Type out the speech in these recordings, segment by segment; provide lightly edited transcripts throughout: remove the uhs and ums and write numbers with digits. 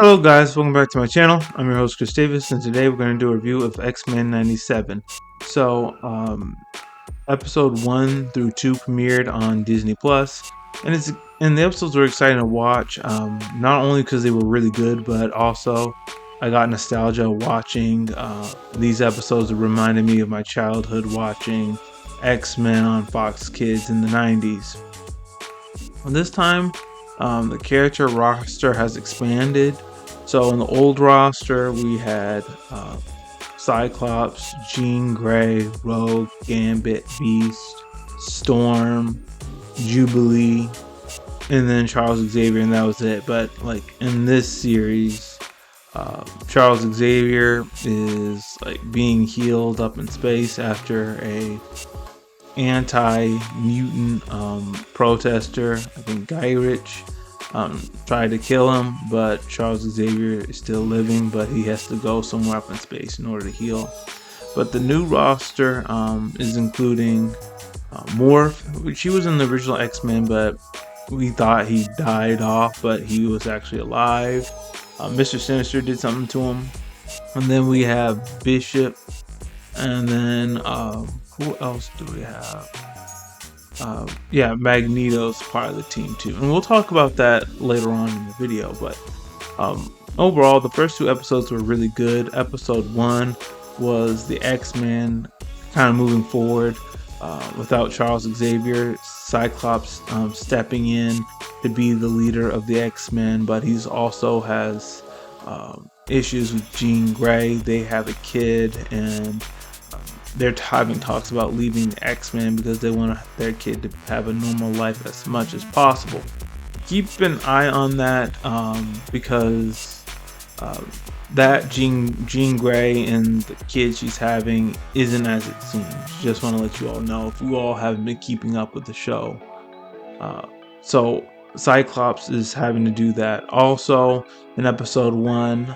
Hello guys, welcome back to my channel. I'm your host Chris Davis, and today we're going to do a review of X-Men 97. Episode 1 through 2 premiered on Disney Plus, and the episodes were exciting to watch, not only because they were really good, but also I got nostalgia watching these episodes that reminded me of my childhood watching X-Men on Fox Kids in the 90s. This time, the character roster has expanded. So in the old roster, we had Cyclops, Jean Grey, Rogue, Gambit, Beast, Storm, Jubilee, and then Charles Xavier, and that was it. But like in this series, Charles Xavier is like being healed up in space after a anti-mutant protester, I think Gyrich, tried to kill him, but Charles Xavier is still living, but he has to go somewhere up in space in order to heal. But the new roster is including Morph, which he was in the original X-Men, but we thought he died off, but he was actually alive. Mr. Sinister did something to him. And then we have Bishop, and then who else do we have? Magneto's part of the team too, and we'll talk about that later on in the video. But overall, the first two episodes were really good. Episode 1 was the X-Men kind of moving forward without Charles Xavier. Cyclops stepping in to be the leader of the X-Men, but he's also has issues with Jean Grey. They have a kid, and they're having talks about leaving the X-Men because they want their kid to have a normal life as much as possible. Keep an eye on that because that Jean Grey and the kid she's having isn't as it seems. Just want to let you all know if you all haven't been keeping up with the show. So Cyclops is having to do that. Also, in episode 1,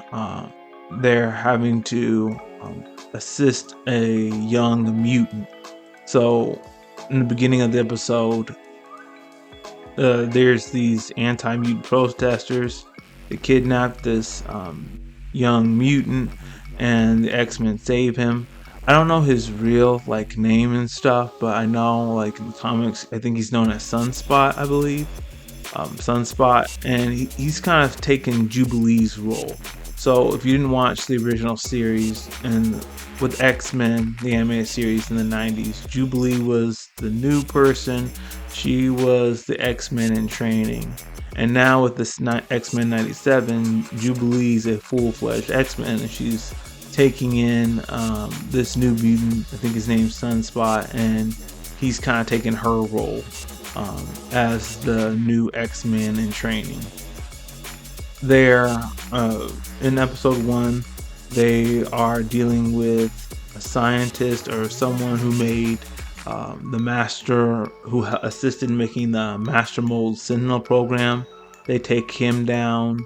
they're having to assist a young mutant. So in the beginning of the episode, there's these anti-mutant protesters. They kidnap this young mutant, and the X-Men save him. I don't know his real name and stuff, but I know in the comics, I think he's known as Sunspot, I believe. Sunspot, and he's kind of taken Jubilee's role. So if you didn't watch the original series, and with X-Men, the animated series in the 90s, Jubilee was the new person. She was the X-Men in training. And now with this X-Men 97, Jubilee's a full-fledged X-Men, and she's taking in this new mutant. I think his name's Sunspot, and he's kind of taking her role as the new X-Men in training. There, in episode 1, they are dealing with a scientist or someone who made the master, who assisted in making the Master Mold Sentinel program. They take him down,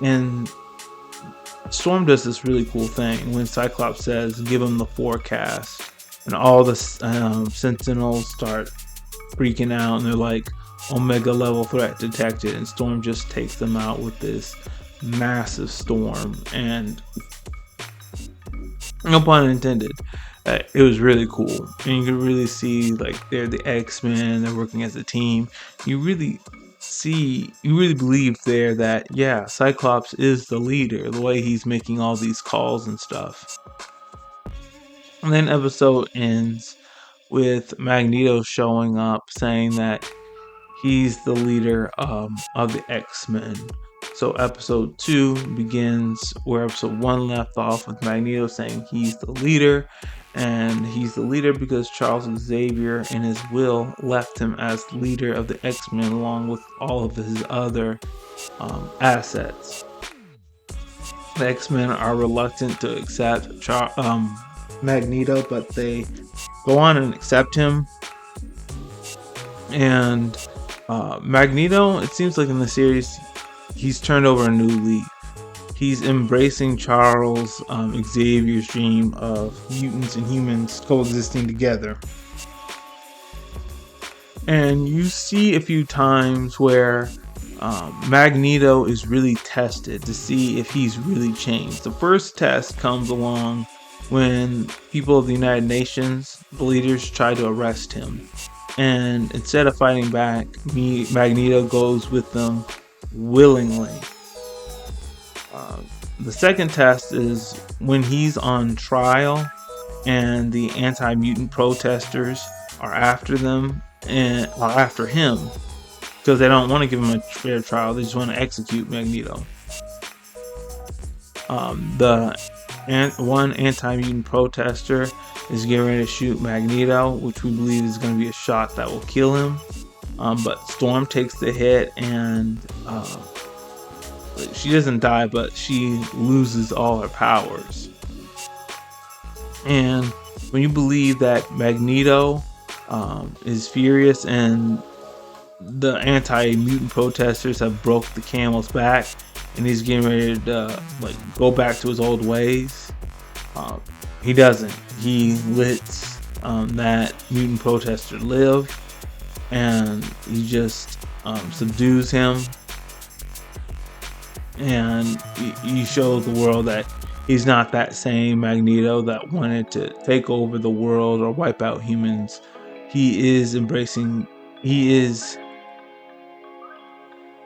and Storm does this really cool thing when Cyclops says, "Give him the forecast," and all the Sentinels start freaking out, and they're like, "Omega level threat detected," and Storm just takes them out with this massive storm, and no pun intended. It was really cool, and you can really see they're the X-Men, they're working as a team. You really believe there that Cyclops is the leader, the way he's making all these calls and stuff. And then episode ends with Magneto showing up saying that he's the leader of the X-Men. So episode 2 begins where episode 1 left off, with Magneto saying he's the leader, and he's the leader because Charles Xavier in his will left him as leader of the X-Men along with all of his other assets. The X-Men are reluctant to accept Magneto, but they go on and accept him. And Magneto, it seems like in the series, he's turned over a new leaf. He's embracing Charles Xavier's dream of mutants and humans coexisting together. And you see a few times where Magneto is really tested to see if he's really changed. The first test comes along when people of the United Nations, the leaders, try to arrest him. And instead of fighting back, Magneto goes with them willingly. The second test is when he's on trial and the anti-mutant protesters are after them and are after him because they don't want to give him a fair trial. They just want to execute Magneto. One anti-mutant protester is getting ready to shoot Magneto, which we believe is going to be a shot that will kill him. But Storm takes the hit and she doesn't die, but she loses all her powers. And when you believe that Magneto is furious and the anti-mutant protesters have broke the camel's back and he's getting ready to go back to his old ways, he doesn't. He lets that mutant protester live, and he just subdues him, and he shows the world that he's not that same Magneto that wanted to take over the world or wipe out humans. He is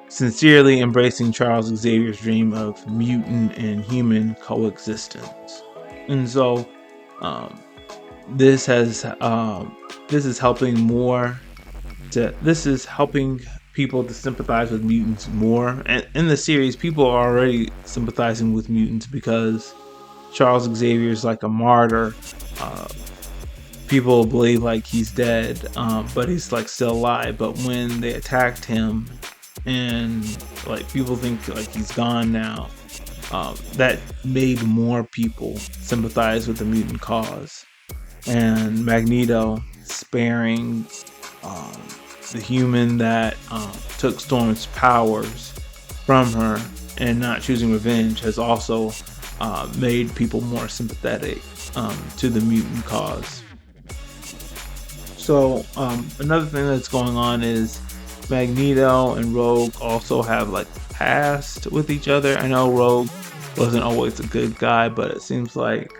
sincerely embracing Charles Xavier's dream of mutant and human coexistence. And so this is helping people to sympathize with mutants more. And in the series, people are already sympathizing with mutants because Charles Xavier is like a martyr. People believe like he's dead, but he's like still alive. But when they attacked him, and like people think like he's gone now, that made more people sympathize with the mutant cause. And Magneto sparing the human that took Storm's powers from her and not choosing revenge has also made people more sympathetic to the mutant cause. So another thing that's going on is Magneto and Rogue also have like past with each other. I know Rogue wasn't always a good guy, but it seems like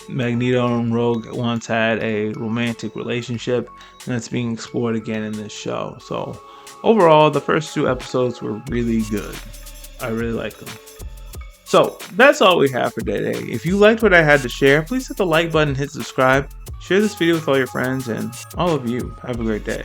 Magneto and Rogue once had a romantic relationship, and that's being explored again in this show. So overall, the first 2 episodes were really good. I really like them. So that's all we have for today. If you liked what I had to share, please hit the like button, hit subscribe, share this video with all your friends, and all of you have a great day.